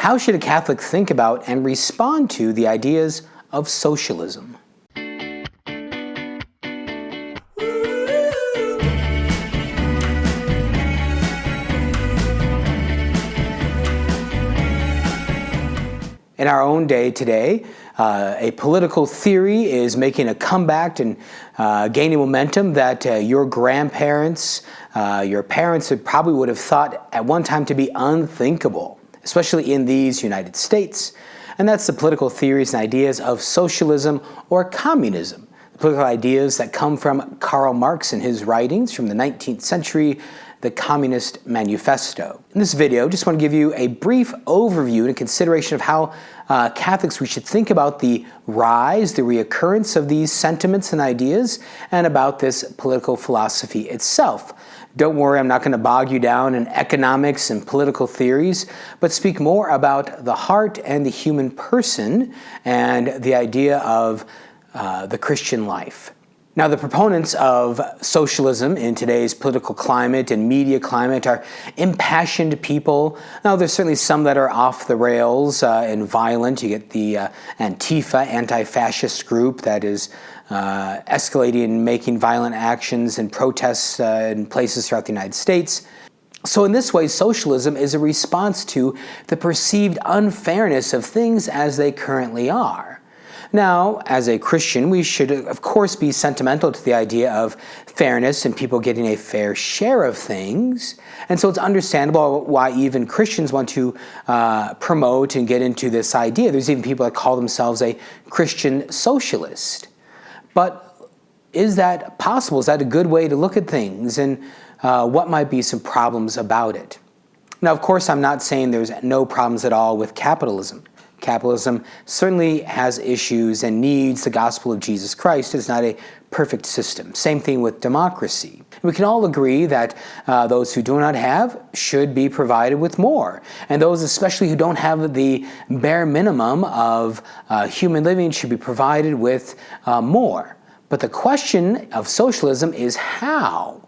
How should a Catholic think about and respond to the ideas of socialism? In our own day today, a political theory is making a comeback and gaining momentum that your grandparents, your parents probably would have thought at one time to be unthinkable, especially in these United States. And that's the political theories and ideas of socialism or communism. The political ideas that come from Karl Marx in his writings from the 19th century, the Communist Manifesto. In this video, I just want to give you a brief overview and consideration of how Catholics we should think about the rise, the reoccurrence of these sentiments and ideas, and about this political philosophy itself. Don't worry, I'm not going to bog you down in economics and political theories, but speak more about the heart and the human person and the idea of the Christian life. Now, the proponents of socialism in today's political climate and media climate are impassioned people. Now, there's certainly some that are off the rails and violent. You get the Antifa, anti-fascist group that is escalating and making violent actions and protests in places throughout the United States. So in this way, socialism is a response to the perceived unfairness of things as they currently are. Now, as a Christian, we should, of course, be sentimental to the idea of fairness and people getting a fair share of things. And so it's understandable why even Christians want to promote and get into this idea. There's even people that call themselves a Christian socialist. But is that possible? Is that a good way to look at things? And what might be some problems about it? Now, of course, I'm not saying there's no problems at all with capitalism. Capitalism certainly has issues and needs the gospel of Jesus Christ. It's not a perfect system. Same thing with democracy. We can all agree that those who do not have should be provided with more. And those especially who don't have the bare minimum of human living should be provided with more. But the question of socialism is how.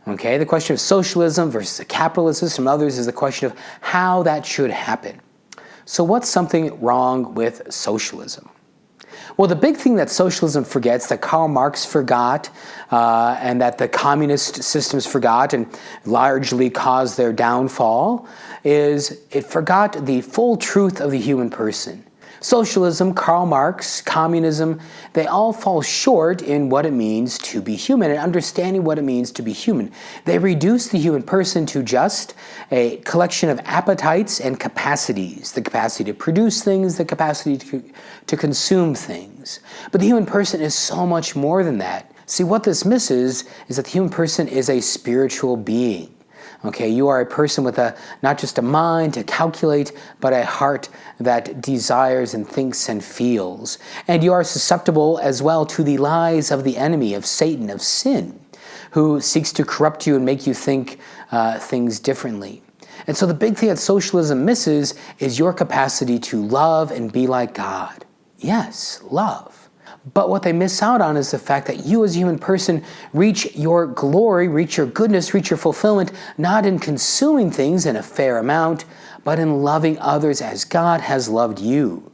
Okay, the question of socialism versus a capitalist system and others is the question of how that should happen. So what's something wrong with socialism? Well, the big thing that socialism forgets, that Karl Marx forgot, and that the communist systems forgot and largely caused their downfall, is it forgot the full truth of the human person. Socialism, Karl Marx, communism, they all fall short in what it means to be human and understanding what it means to be human. They reduce the human person to just a collection of appetites and capacities, the capacity to produce things, the capacity to consume things. But the human person is so much more than that. See, what this misses is that the human person is a spiritual being. Okay, you are a person with not just a mind to calculate, but a heart that desires and thinks and feels. And you are susceptible as well to the lies of the enemy, of Satan, of sin, who seeks to corrupt you and make you think things differently. And so the big thing that socialism misses is your capacity to love and be like God. Yes, love. But what they miss out on is the fact that you as a human person reach your glory, reach your goodness, reach your fulfillment, not in consuming things in a fair amount, but in loving others as God has loved you.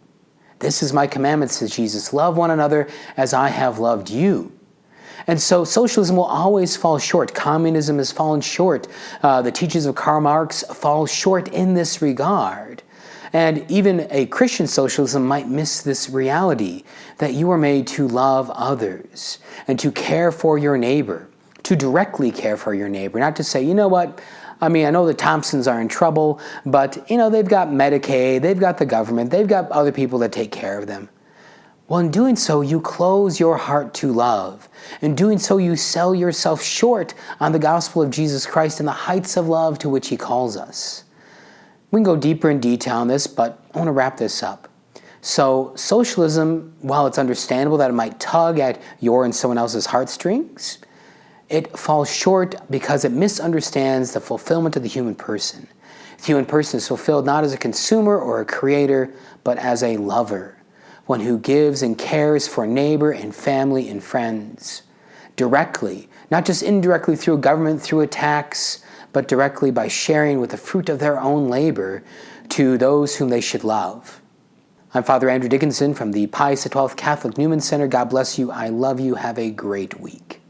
This is my commandment, says Jesus, love one another as I have loved you. And so socialism will always fall short. Communism has fallen short. The teachings of Karl Marx fall short in this regard. And even a Christian socialism might miss this reality that you are made to love others and to care for your neighbor, to directly care for your neighbor, not to say, you know what, I mean, I know the Thompsons are in trouble, but, you know, they've got Medicaid, they've got the government, they've got other people that take care of them. Well, in doing so, you close your heart to love. In doing so, you sell yourself short on the gospel of Jesus Christ and the heights of love to which he calls us. We can go deeper in detail on this, but I want to wrap this up. So socialism, while it's understandable that it might tug at your and someone else's heartstrings, it falls short because it misunderstands the fulfillment of the human person. The human person is fulfilled not as a consumer or a creator, but as a lover, one who gives and cares for neighbor and family and friends directly, not just indirectly through a government, through a tax, but directly by sharing with the fruit of their own labor to those whom they should love. I'm Father Andrew Dickinson from the Pius XII Catholic Newman Center. God bless you. I love you. Have a great week.